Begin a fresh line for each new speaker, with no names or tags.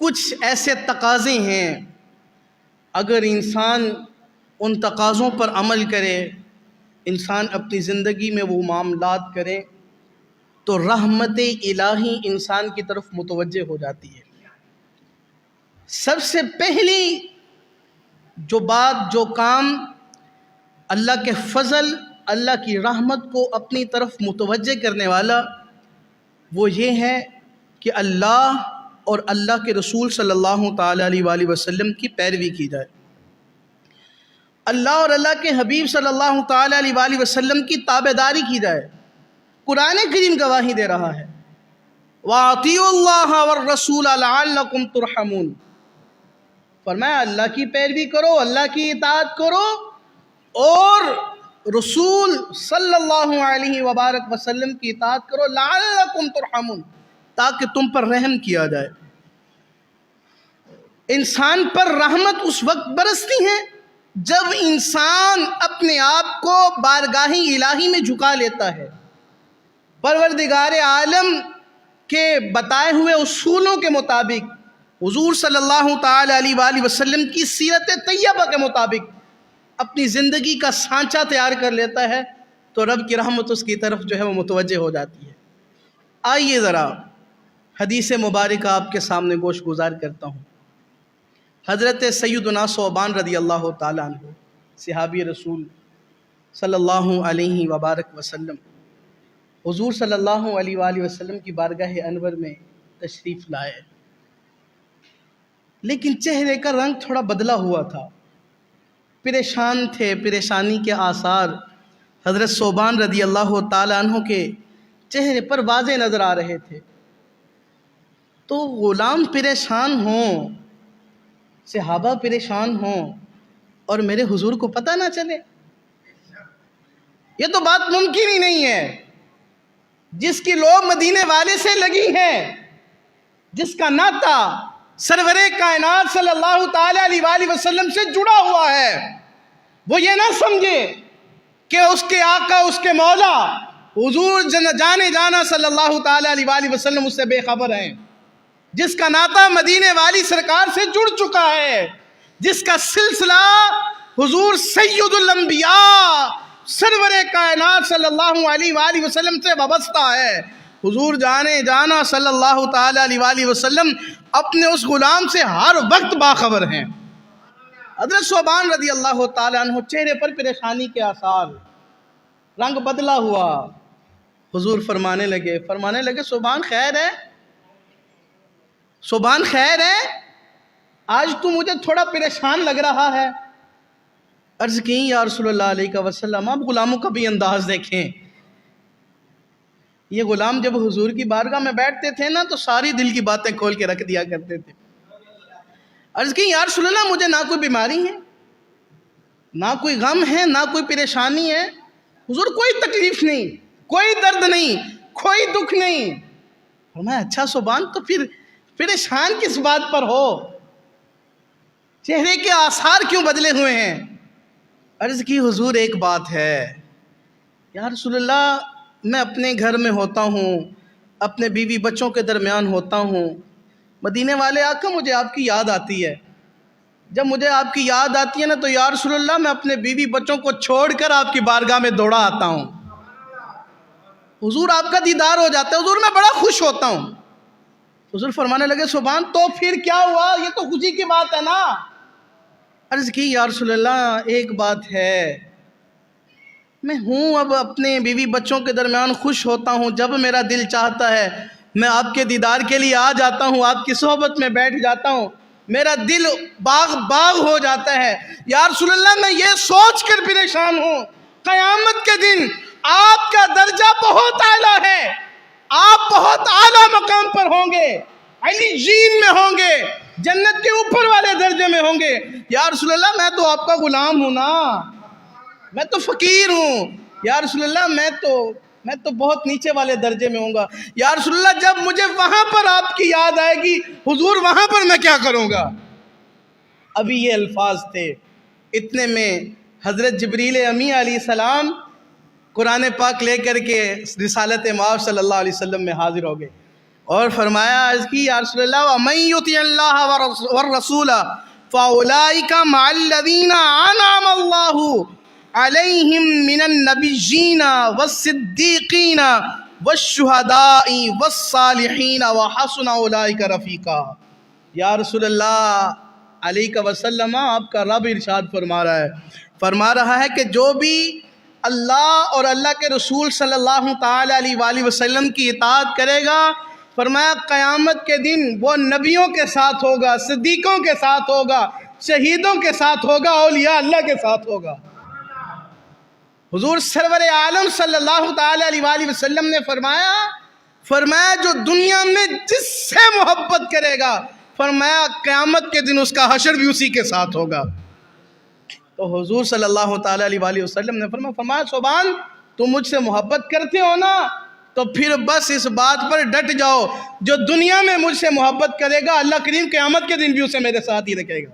کچھ ایسے تقاضے ہیں، اگر انسان ان تقاضوں پر عمل کرے، انسان اپنی زندگی میں وہ معاملات کرے تو رحمت الہی انسان کی طرف متوجہ ہو جاتی ہے۔ سب سے پہلی جو بات، جو کام اللہ کے فضل، اللہ کی رحمت کو اپنی طرف متوجہ کرنے والا، وہ یہ ہے کہ اللہ اور اللہ کے رسول صلی اللہ تعالیٰ علیہ وآلہ وسلم کی پیروی کی جائے، اللہ اور اللہ کے حبیب صلی اللہ تعالیٰ علیہ وآلہ وسلم کی تابعداری کی جائے۔ قرآن کریم گواہی دے رہا ہے وَأَطِيعُوا اللَّهَ وَالرَّسُولَ لَعَلَّكُمْ تُرْحَمُونَ، فرمایا اللہ کی پیروی کرو، اللہ کی اطاعت کرو، اور رسول صلی اللہ علیہ وبارک وسلم کی اطاعت کرو، لَعَلَّكُمْ تُرْحَمُونَ، تاکہ تم پر رحم کیا جائے۔ انسان پر رحمت اس وقت برستی ہے جب انسان اپنے آپ کو بارگاہ الہی میں جھکا لیتا ہے، پروردگار عالم کے بتائے ہوئے اصولوں کے مطابق، حضور صلی اللہ تعالیٰ علیہ وآلہ وسلم کی سیرت طیبہ کے مطابق اپنی زندگی کا سانچہ تیار کر لیتا ہے، تو رب کی رحمت اس کی طرف جو ہے وہ متوجہ ہو جاتی ہے۔ آئیے ذرا حدیث مبارکہ آپ کے سامنے گوش گزار کرتا ہوں۔ حضرت سیدنا ثوبان رضی اللہ تعالیٰ عنہ، صحابی رسول صلی اللہ علیہ وبارک وسلم، حضور صلی اللہ علیہ وآلہ وسلم کی بارگاہ انور میں تشریف لائے، لیکن چہرے کا رنگ تھوڑا بدلا ہوا تھا، پریشان تھے، پریشانی کے آثار حضرت ثوبان رضی اللہ تعالیٰ عنہ کے چہرے پر واضح نظر آ رہے تھے۔ تو غلام پریشان ہوں، صحابہ پریشان ہوں، اور میرے حضور کو پتہ نہ چلے، یہ تو بات ممکن ہی نہیں ہے۔ جس کی لو مدینے والے سے لگی ہے، جس کا ناطہ سرور کائنات صلی اللہ تعالیٰ علیہ وآلہ وسلم سے جڑا ہوا ہے، وہ یہ نہ سمجھے کہ اس کے آقا، اس کے مولا حضور جانے جانا صلی اللہ تعالیٰ علیہ وآلہ وسلم اس سے بے خبر ہیں۔ جس کا ناطہ مدینے والی سرکار سے جڑ چکا ہے، جس کا سلسلہ حضور سید الانبیاء سرور کائنات صلی اللہ علیہ وآلہ وسلم سے وابستہ ہے، حضور جانے جانا صلی اللہ تعالیٰ علیہ وآلہ وسلم اپنے اس غلام سے ہر وقت باخبر ہیں۔ حضرت ثوبان رضی اللہ تعالیٰ عنہ چہرے پر پریشانی کے آثار، رنگ بدلا ہوا، حضور فرمانے لگے ثوبان خیر ہے؟ ثوبان خیر ہے؟ آج تو مجھے تھوڑا پریشان لگ رہا ہے۔ عرض کی یا رسول اللہ علیہ وسلم، آپ غلاموں کا بھی انداز دیکھیں، یہ غلام جب حضور کی بارگاہ میں بیٹھتے تھے نا تو ساری دل کی باتیں کھول کے رکھ دیا کرتے تھے۔ عرض کی یا رسول اللہ، مجھے نہ کوئی بیماری ہے، نہ کوئی غم ہے، نہ کوئی پریشانی ہے، حضور کوئی تکلیف نہیں، کوئی درد نہیں، کوئی دکھ نہیں۔ فرمایا اچھا ثوبان، تو پھر پریشان کس بات پر ہو؟ چہرے کے آثار کیوں بدلے ہوئے ہیں؟ عرض کی حضور ایک بات ہے، یا رسول اللہ میں اپنے گھر میں ہوتا ہوں، اپنے بیوی بچوں کے درمیان ہوتا ہوں، مدینے والے آقا مجھے آپ کی یاد آتی ہے، جب مجھے آپ کی یاد آتی ہے نا تو یا رسول اللہ میں اپنے بیوی بچوں کو چھوڑ کر آپ کی بارگاہ میں دوڑا آتا ہوں، حضور آپ کا دیدار ہو جاتا ہے، حضور میں بڑا خوش ہوتا ہوں۔ حضور فرمانے لگے ثوبان تو پھر کیا ہوا؟ یہ تو خوشی کی بات ہے نا۔ عرض کی یا رسول اللہ ایک بات ہے، میں ہوں اب اپنے بیوی بچوں کے درمیان خوش ہوتا ہوں، جب میرا دل چاہتا ہے میں آپ کے دیدار کے لیے آ جاتا ہوں، آپ کی صحبت میں بیٹھ جاتا ہوں، میرا دل باغ باغ ہو جاتا ہے۔ یا رسول اللہ میں یہ سوچ کر پریشان ہوں، قیامت کے دن آپ کا درجہ بہت اعلیٰ ہے، آپ بہت اعلیٰ مقام پر ہوں گے، علی جین میں ہوں گے، جنت کے اوپر والے درجے میں ہوں گے۔ یا رسول اللہ میں تو آپ کا غلام ہوں نا، میں تو فقیر ہوں، یا رسول اللہ میں تو بہت نیچے والے درجے میں ہوں گا۔ یا رسول اللہ جب مجھے وہاں پر آپ کی یاد آئے گی حضور وہاں پر میں کیا کروں گا؟ ابھی یہ الفاظ تھے، اتنے میں حضرت جبریل امی علیہ السلام قرآن پاک لے کر کے رسالت مآب صلی اللہ علیہ وسلم میں حاضر ہو گئے۔ اور فرمایا عرض کی یا رسول اللہ وَمَن يُطِعِ اللَّهَ وَالرَّسُولَ فَأُولَٰئِكَ مَعَ الَّذِينَ أَنْعَمَ اللَّهُ عَلَيْهِم مِّنَ النَّبِيِّينَ وَالصِّدِّيقِينَ وَالشُّهَدَاءِ وَالصَّالِحِينَ وَحَسُنَ أُولَٰئِكَ رَفِيقًا۔ یا رسول اللہ علیہ وسلم، آپ کا رب ارشاد فرما رہا ہے کہ جو بھی اللہ اور اللہ کے رسول صلی اللہ تعالی علیہ وآلہ وسلم کی اطاعت کرے گا، فرمایا قیامت کے دن وہ نبیوں کے ساتھ ہوگا، صدیقوں کے ساتھ ہوگا، شہیدوں کے ساتھ ہوگا، اولیاء اللہ کے ساتھ ہوگا۔ حضور سرور عالم صلی اللہ تعالی علیہ وآلہ وسلم نے فرمایا جو دنیا میں جس سے محبت کرے گا، فرمایا قیامت کے دن اس کا حشر بھی اسی کے ساتھ ہوگا۔ تو حضور صلی اللہ تعالی علیہ وآلہ وسلم نے فرمایا سبحان، تم مجھ سے محبت کرتے ہو نا، تو پھر بس اس بات پر ڈٹ جاؤ جو دنیا میں مجھ سے محبت کرے گا، اللہ کریم قیامت کے دن بھی اسے میرے ساتھ ہی رکھے گا۔